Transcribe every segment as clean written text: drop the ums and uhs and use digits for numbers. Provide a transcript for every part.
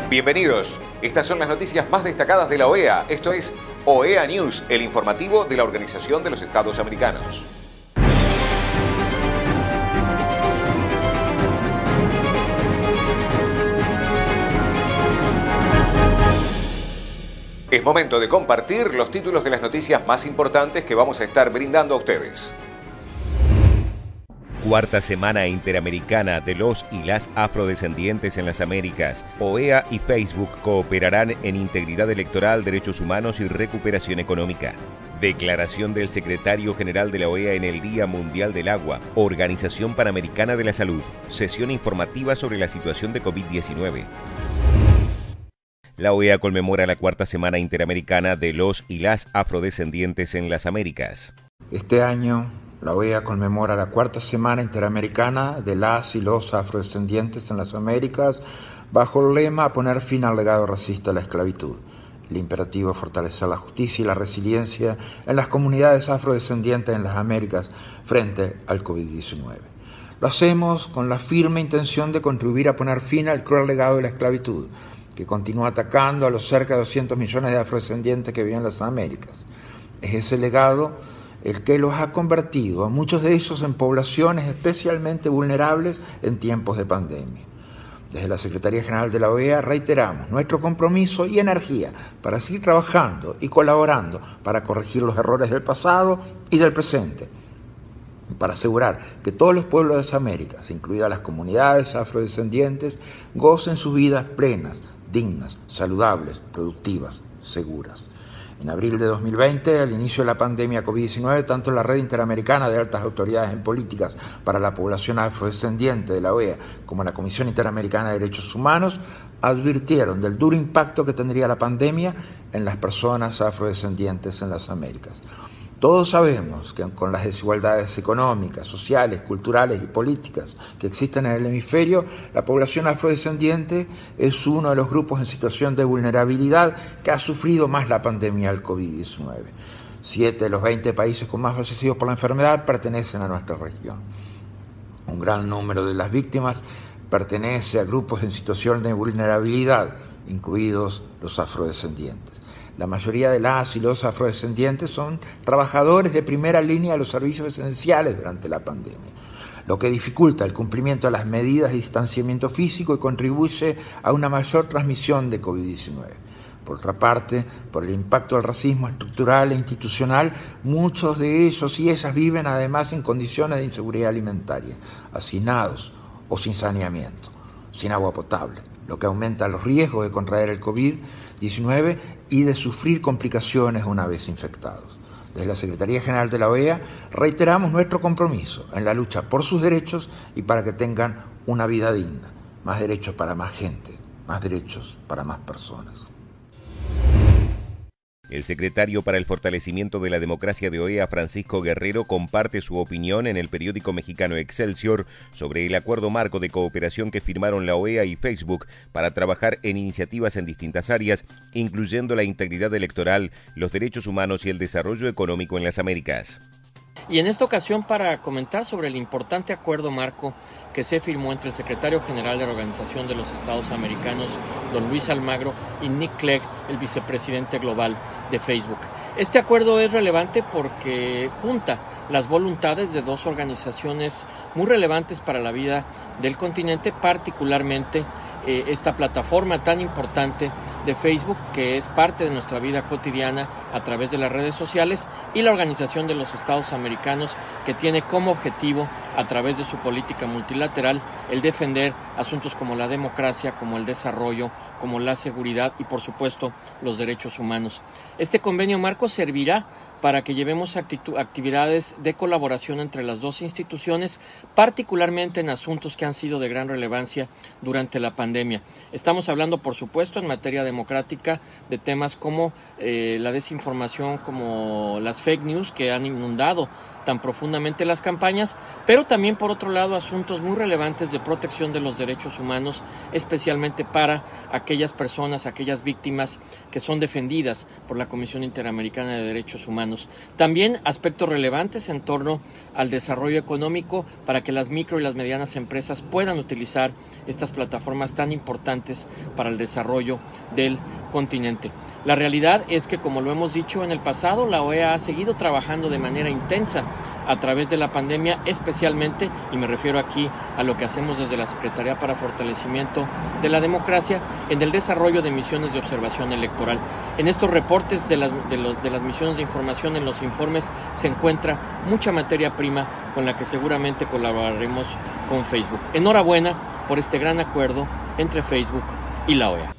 Bienvenidos. Estas son las noticias más destacadas de la OEA. Esto es OEA News, el informativo de la Organización de los Estados Americanos. Es momento de compartir los títulos de las noticias más importantes que vamos a estar brindando a ustedes. Cuarta Semana Interamericana de los y las Afrodescendientes en las Américas. OEA y Facebook cooperarán en integridad electoral, derechos humanos y recuperación económica. Declaración del secretario general de la OEA en el Día Mundial del Agua. Organización Panamericana de la Salud. Sesión informativa sobre la situación de COVID-19. La OEA conmemora la Cuarta Semana Interamericana de los y las Afrodescendientes en las Américas. Este año, la OEA conmemora la Cuarta Semana Interamericana de las y los afrodescendientes en las Américas bajo el lema "Poner fin al legado racista de la esclavitud". El imperativo es fortalecer la justicia y la resiliencia en las comunidades afrodescendientes en las Américas frente al COVID-19. Lo hacemos con la firme intención de contribuir a poner fin al cruel legado de la esclavitud, que continúa atacando a los cerca de 200 millones de afrodescendientes que viven en las Américas. Es ese legado el que los ha convertido a muchos de ellos en poblaciones especialmente vulnerables en tiempos de pandemia. Desde la Secretaría General de la OEA reiteramos nuestro compromiso y energía para seguir trabajando y colaborando para corregir los errores del pasado y del presente, y para asegurar que todos los pueblos de las Américas, incluidas las comunidades afrodescendientes, gocen sus vidas plenas, dignas, saludables, productivas, seguras. En abril de 2020, al inicio de la pandemia COVID-19, tanto la Red Interamericana de Altas Autoridades en Políticas para la Población Afrodescendiente de la OEA como la Comisión Interamericana de Derechos Humanos advirtieron del duro impacto que tendría la pandemia en las personas afrodescendientes en las Américas. Todos sabemos que con las desigualdades económicas, sociales, culturales y políticas que existen en el hemisferio, la población afrodescendiente es uno de los grupos en situación de vulnerabilidad que ha sufrido más la pandemia del COVID-19. 7 de los 20 países con más fallecidos por la enfermedad pertenecen a nuestra región. Un gran número de las víctimas pertenece a grupos en situación de vulnerabilidad, incluidos los afrodescendientes. La mayoría de las y los afrodescendientes son trabajadores de primera línea de los servicios esenciales durante la pandemia, lo que dificulta el cumplimiento de las medidas de distanciamiento físico y contribuye a una mayor transmisión de COVID-19. Por otra parte, por el impacto del racismo estructural e institucional, muchos de ellos y ellas viven además en condiciones de inseguridad alimentaria, hacinados o sin saneamiento, sin agua potable, lo que aumenta los riesgos de contraer el COVID-19 y de sufrir complicaciones una vez infectados. Desde la Secretaría General de la OEA reiteramos nuestro compromiso en la lucha por sus derechos y para que tengan una vida digna. Más derechos para más gente, más derechos para más personas. El secretario para el fortalecimiento de la democracia de OEA, Francisco Guerrero, comparte su opinión en el periódico mexicano Excelsior sobre el acuerdo marco de cooperación que firmaron la OEA y Facebook para trabajar en iniciativas en distintas áreas, incluyendo la integridad electoral, los derechos humanos y el desarrollo económico en las Américas. Y en esta ocasión para comentar sobre el importante acuerdo marco que se firmó entre el secretario general de la Organización de los Estados Americanos, don Luis Almagro, y Nick Clegg, el vicepresidente global de Facebook. Este acuerdo es relevante porque junta las voluntades de dos organizaciones muy relevantes para la vida del continente, particularmente esta plataforma tan importante de Facebook, que es parte de nuestra vida cotidiana a través de las redes sociales, y la Organización de los Estados Americanos, que tiene como objetivo, a través de su política multilateral, el defender asuntos como la democracia, como el desarrollo, como la seguridad y, por supuesto, los derechos humanos. Este convenio marco servirá para que llevemos actividades de colaboración entre las dos instituciones, particularmente en asuntos que han sido de gran relevancia durante la pandemia. Estamos hablando, por supuesto, en materia democrática, de temas como la desinformación, como las fake news que han inundado tan profundamente las campañas, pero también por otro lado asuntos muy relevantes de protección de los derechos humanos, especialmente para aquellas personas, aquellas víctimas que son defendidas por la Comisión Interamericana de Derechos Humanos. También aspectos relevantes en torno al desarrollo económico para que las micro y las medianas empresas puedan utilizar estas plataformas tan importantes para el desarrollo del continente. La realidad es que, como lo hemos dicho en el pasado, la OEA ha seguido trabajando de manera intensa a través de la pandemia, especialmente, y me refiero aquí a lo que hacemos desde la Secretaría para Fortalecimiento de la Democracia, en el desarrollo de misiones de observación electoral. En estos reportes de las misiones de información, en los informes, se encuentra mucha materia prima con la que seguramente colaboraremos con Facebook. Enhorabuena por este gran acuerdo entre Facebook y la OEA.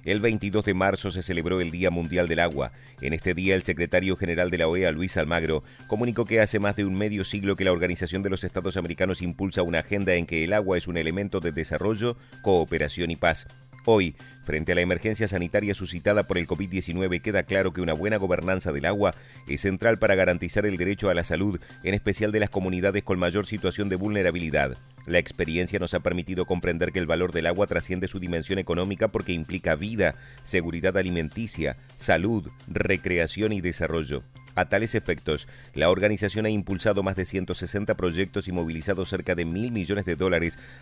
El 22 de marzo se celebró el Día Mundial del Agua. En este día, el secretario general de la OEA, Luis Almagro, comunicó que hace más de un medio siglo que la Organización de los Estados Americanos impulsa una agenda en que el agua es un elemento de desarrollo, cooperación y paz. Hoy, frente a la emergencia sanitaria suscitada por el COVID-19, queda claro que una buena gobernanza del agua es central para garantizar el derecho a la salud, en especial de las comunidades con mayor situación de vulnerabilidad. La experiencia nos ha permitido comprender que el valor del agua trasciende su dimensión económica porque implica vida, seguridad alimenticia, salud, recreación y desarrollo. A tales efectos, la organización ha impulsado más de 160 proyectos y movilizado cerca de $1.000 millones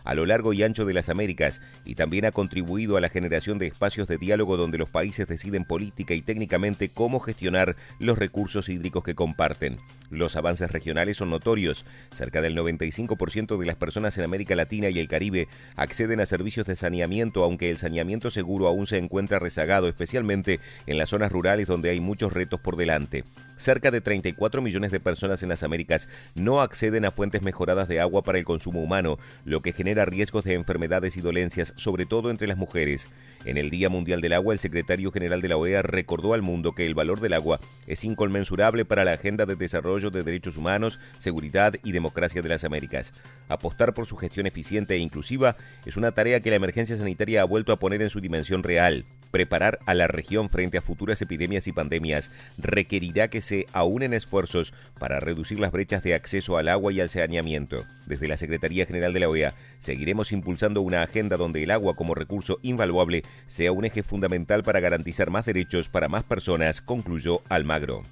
a lo largo y ancho de las Américas, y también ha contribuido a la generación de espacios de diálogo donde los países deciden política y técnicamente cómo gestionar los recursos hídricos que comparten. Los avances regionales son notorios. Cerca del 95% de las personas en América Latina y el Caribe acceden a servicios de saneamiento, aunque el saneamiento seguro aún se encuentra rezagado, especialmente en las zonas rurales donde hay muchos retos por delante. Cerca de 34 millones de personas en las Américas no acceden a fuentes mejoradas de agua para el consumo humano, lo que genera riesgos de enfermedades y dolencias, sobre todo entre las mujeres. En el Día Mundial del Agua, el secretario general de la OEA recordó al mundo que el valor del agua es inconmensurable para la agenda de desarrollo de derechos humanos, seguridad y democracia de las Américas. Apostar por su gestión eficiente e inclusiva es una tarea que la emergencia sanitaria ha vuelto a poner en su dimensión real. Preparar a la región frente a futuras epidemias y pandemias requerirá que se aúnen esfuerzos para reducir las brechas de acceso al agua y al saneamiento. Desde la Secretaría General de la OEA seguiremos impulsando una agenda donde el agua como recurso invaluable sea un eje fundamental para garantizar más derechos para más personas, concluyó Almagro.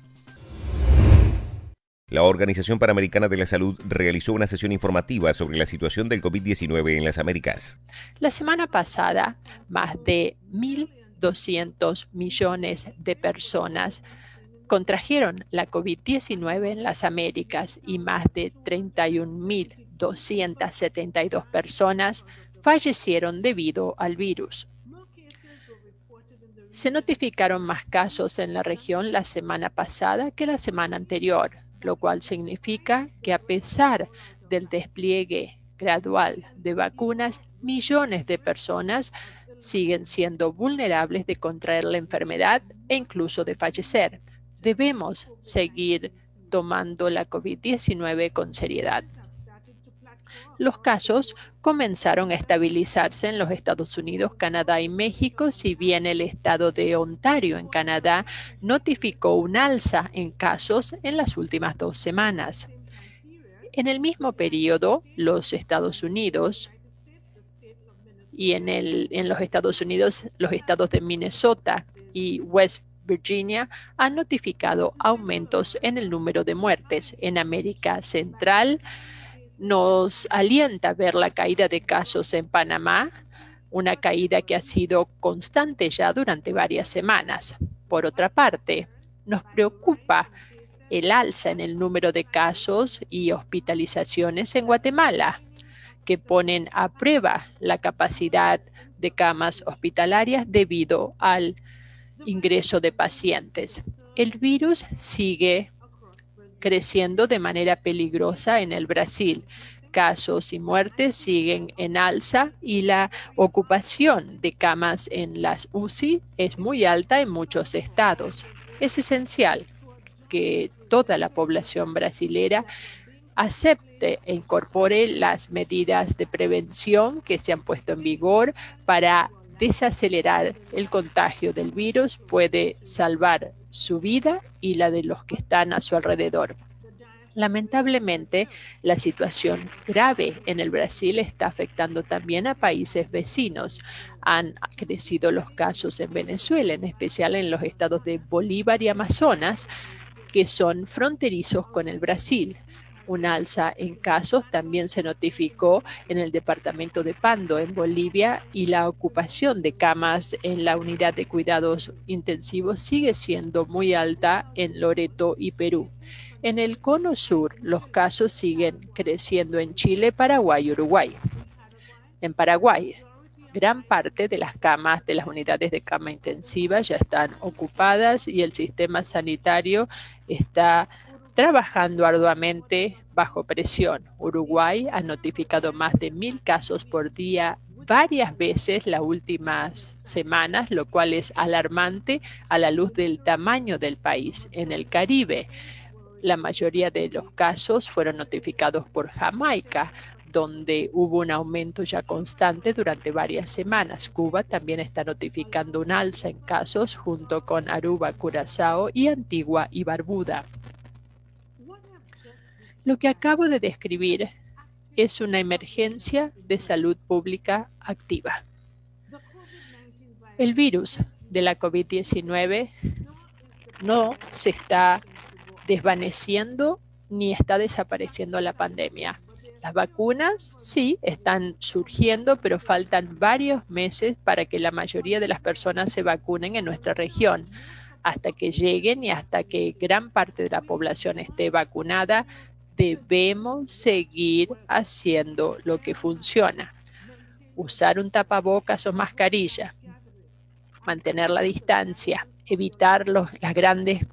La Organización Panamericana de la Salud realizó una sesión informativa sobre la situación del COVID-19 en las Américas. La semana pasada, más de 1.200 millones de personas contrajeron la COVID-19 en las Américas y más de 31.272 personas fallecieron debido al virus. Se notificaron más casos en la región la semana pasada que la semana anterior, lo cual significa que a pesar del despliegue gradual de vacunas, millones de personas siguen siendo vulnerables de contraer la enfermedad e incluso de fallecer. Debemos seguir tomando la COVID-19 con seriedad. Los casos comenzaron a estabilizarse en los Estados Unidos, Canadá y México, si bien el estado de Ontario, en Canadá, notificó un alza en casos en las últimas 2 semanas. En el mismo periodo, los Estados Unidos y en los Estados Unidos, los estados de Minnesota y West Virginia han notificado aumentos en el número de muertes. En América Central, nos alienta ver la caída de casos en Panamá, una caída que ha sido constante ya durante varias semanas. Por otra parte, nos preocupa el alza en el número de casos y hospitalizaciones en Guatemala, que ponen a prueba la capacidad de camas hospitalarias debido al ingreso de pacientes. El virus sigue creciendo de manera peligrosa en el Brasil. Casos y muertes siguen en alza y la ocupación de camas en las UCI es muy alta en muchos estados. Es esencial que toda la población brasilera acepte e incorpore las medidas de prevención que se han puesto en vigor para desacelerar el contagio del virus, puede salvar su vida y la de los que están a su alrededor. Lamentablemente, la situación grave en el Brasil está afectando también a países vecinos. Han crecido los casos en Venezuela, en especial en los estados de Bolívar y Amazonas, que son fronterizos con el Brasil. Un alza en casos también se notificó en el departamento de Pando, en Bolivia, y la ocupación de camas en la unidad de cuidados intensivos sigue siendo muy alta en Loreto y Perú. En el cono sur, los casos siguen creciendo en Chile, Paraguay y Uruguay. En Paraguay, gran parte de las camas de las unidades de cama intensiva ya están ocupadas y el sistema sanitario está trabajando arduamente bajo presión. Uruguay ha notificado más de 1.000 casos por día varias veces las últimas semanas, lo cual es alarmante a la luz del tamaño del país. En el Caribe, la mayoría de los casos fueron notificados por Jamaica, donde hubo un aumento ya constante durante varias semanas. Cuba también está notificando un alza en casos junto con Aruba, Curazao y Antigua y Barbuda. Lo que acabo de describir es una emergencia de salud pública activa. El virus de la COVID-19 no se está desvaneciendo ni está desapareciendo la pandemia. Las vacunas sí están surgiendo, pero faltan varios meses para que la mayoría de las personas se vacunen en nuestra región. Hasta que lleguen y hasta que gran parte de la población esté vacunada, debemos seguir haciendo lo que funciona. Usar un tapabocas o mascarilla, mantener la distancia, evitar las grandes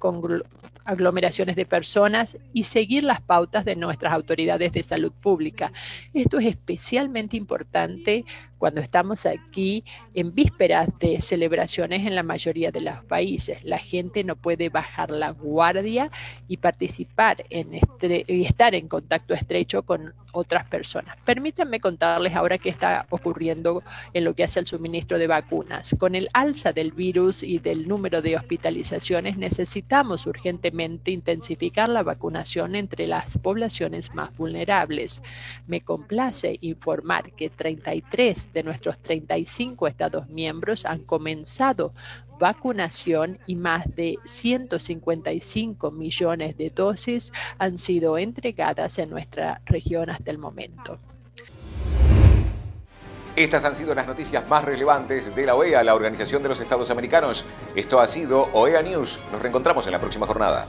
aglomeraciones de personas y seguir las pautas de nuestras autoridades de salud pública. Esto es especialmente importante cuando estamos aquí en vísperas de celebraciones en la mayoría de los países. La gente no puede bajar la guardia y participar y estar en contacto estrecho con otras personas. Permítanme contarles ahora qué está ocurriendo en lo que hace al suministro de vacunas. Con el alza del virus y del número de hospitalizaciones, necesitamos urgentemente intensificar la vacunación entre las poblaciones más vulnerables. Me complace informar que 33 de nuestros 35 Estados miembros han comenzado vacunación y más de 155 millones de dosis han sido entregadas en nuestra región hasta el momento. Estas han sido las noticias más relevantes de la OEA, la Organización de los Estados Americanos. Esto ha sido OEA News. Nos reencontramos en la próxima jornada.